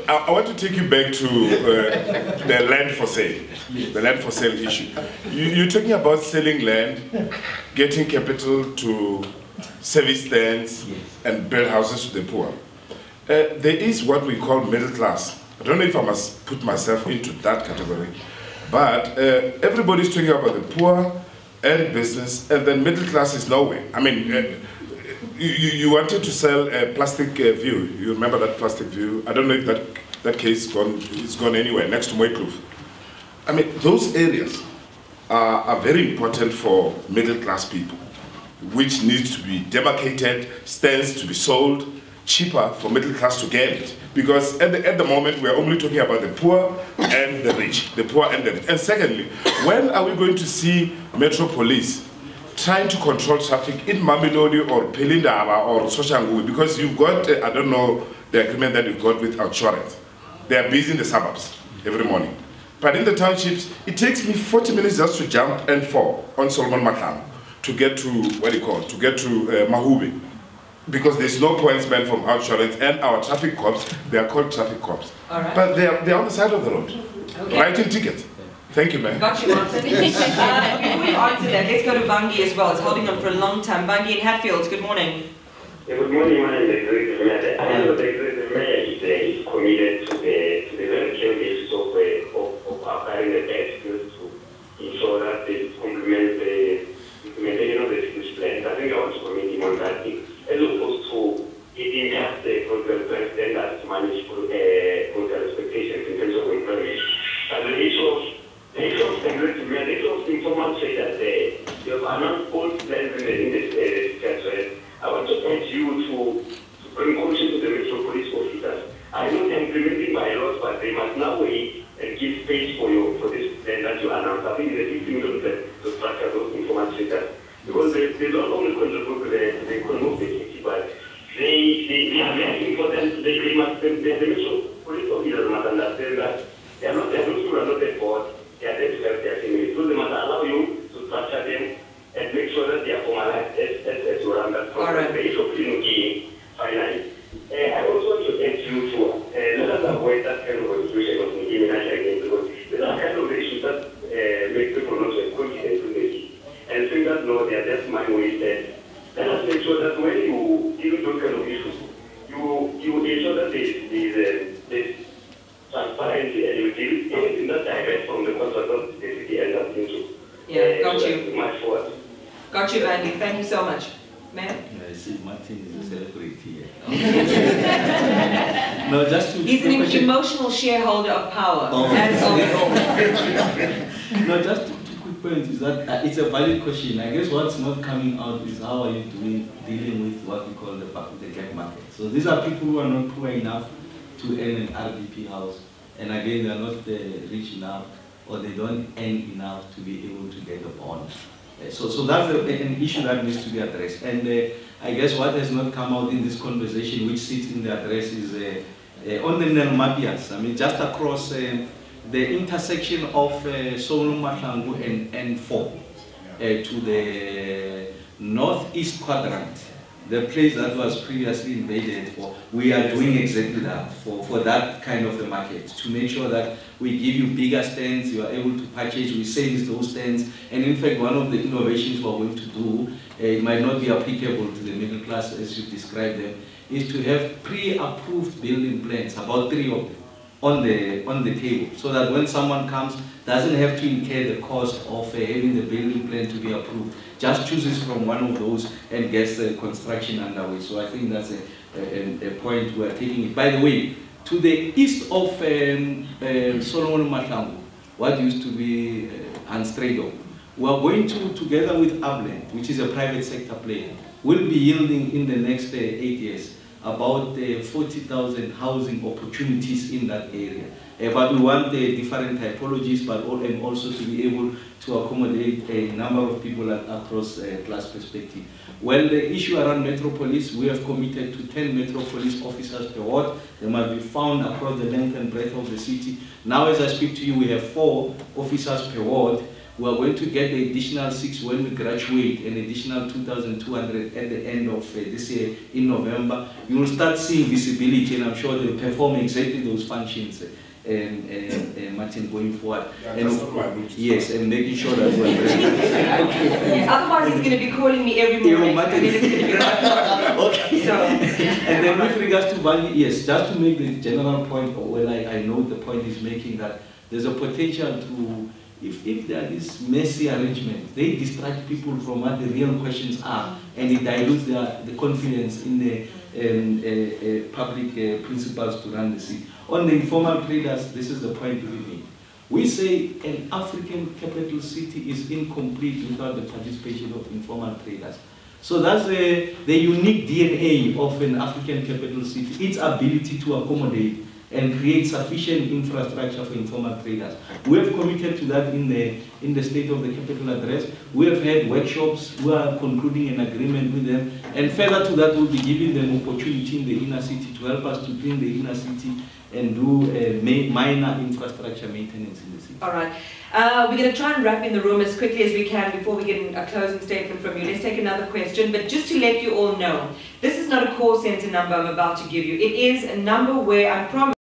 I want to take you back to the land for sale, the land for sale issue. You're talking about selling land, getting capital to service stands, and build houses to the poor. There is what we call middle class. I don't know if I must put myself into that category, but everybody's talking about the poor and business, and then middle class is nowhere. I mean, you wanted to sell a plastic view. You remember that plastic view? I don't know if that case is gone anywhere, next to Moykloof. I mean, those areas are very important for middle class people, which needs to be demarcated, stands to be sold, cheaper for middle class to get it. Because at the moment, we're only talking about the poor and the rich, the poor and the rich. And secondly, when are we going to see Metro Police trying to control traffic in Mamelodi or Pelindaba or Soshanguve? Because you've got, I don't know, the agreement that you've got with Outsurance. They are busy in the suburbs every morning. But in the townships, it takes me 40 minutes just to jump and fall on Solomon Maklang to get to, what do you call it, to get to Mahube. Because there's no pointsman from Outsurance, and our traffic cops, they are called traffic cops. All right. But they're on the side of the road, okay. writing tickets. Thank you, ma'am. Got you, Martin. Before you answer that, let's go to Vangi as well. It's holding on for a long time. Vangi in Hatfield, good morning. Good morning, my name is Greg Mayor. I know the Mayor is committed to the very clear basis of acquiring the best skills to ensure that they complement the implementation of the skills plan. I think I want to commend him on that thing. As opposed to eating just the political standards to manage political expectations in terms of employment. And the issue of informal say that you have announced all plans in this as well. I want to point you to bring caution to the Metro Police officers. I know they're implementing bylaws, but they must now wait and give space for this plan that you announced. I think it's a 15 million to structure those informal sectors. Because they don't only contribute to the economy of the city, but they are very important. The Metro Police officers must understand that they are not the people who are not the board, they are there to help their community. So they must allow you to structure them and make sure that they are formalized as you run that program. The issue of clean finally. I also want to ask you to let us avoid that kind of situation of giving again, because these are kind of issues that make people not so confident in the city. And think that no, they are just mind wasted. Let us make sure that when you deal with those kind of issues, you ensure that there's transparency and you deal anything that diverts from the concept of the city ends up into. Yeah, got you. Much forward. Got you, Andy. Thank you so much. Ma'am? I see Martin is a celebrity here. No, just to He's an emotional shareholder of power. Oh. That's all. No, just two quick points is that it's a valid question. I guess what's not coming out is how are you dealing with what we call the gap market. So these are people who are not poor enough to earn an RDP house, and again they are not rich enough, or they don't earn enough to be able to get a bond. So that's an issue that needs to be addressed. And I guess what has not come out in this conversation, which sits in the address, is on the Nelmapias. I mean, just across the intersection of Solomon Mahlangu and N4 to the northeast quadrant, the place that was previously invaded for, we are doing exactly that for that kind of a market, to make sure that we give you bigger stands, you are able to purchase, we service those stands, and in fact one of the innovations we're going to do, it might not be applicable to the middle class as you described them, is to have pre-approved building plans, about 3 of them, on the table, so that when someone comes, doesn't have to incur the cost of having the building plan to be approved, just chooses from one of those and gets the construction underway. So I think that's a point we're taking it. By the way, to the east of Solomon Mahlangu, what used to be Anstrado, we are going to, together with Upland, which is a private sector player, will be yielding in the next 8 years about 40,000 housing opportunities in that area. But we want different typologies, but also to be able to accommodate a number of people across class perspective. Well, the issue around Metropolis, we have committed to 10 Metropolis officers per ward. They must be found across the length and breadth of the city. Now, as I speak to you, we have 4 officers per ward. We are going to get the additional 6 when we graduate, an additional 2,200 at the end of this year in November. You will start seeing visibility, and I'm sure they'll perform exactly those functions, Martin, going forward. Yeah, and yes, and making sure that we're yeah, otherwise he's going to be calling me every morning. Martin. Okay. So, and then with regards to value, yes, just to make the general point, well, I know the point he's making, that there's a potential to, if there are these messy arrangements, they distract people from what the real questions are, and it dilutes the confidence in the public principles to run the city. On the informal traders, this is the point we make. We say an African capital city is incomplete without the participation of informal traders. So that's the unique DNA of an African capital city, its ability to accommodate and create sufficient infrastructure for informal traders. We have committed to that in the State of the Capital Address. We have had workshops. We are concluding an agreement with them. And further to that, we'll be giving them opportunity in the inner city to help us to clean the inner city and do minor infrastructure maintenance in the city. all right. We're going to try and wrap in the room as quickly as we can before we get a closing statement from you. Let's take another question. But just to let you all know, this is not a call center number I'm about to give you. It is a number where I promise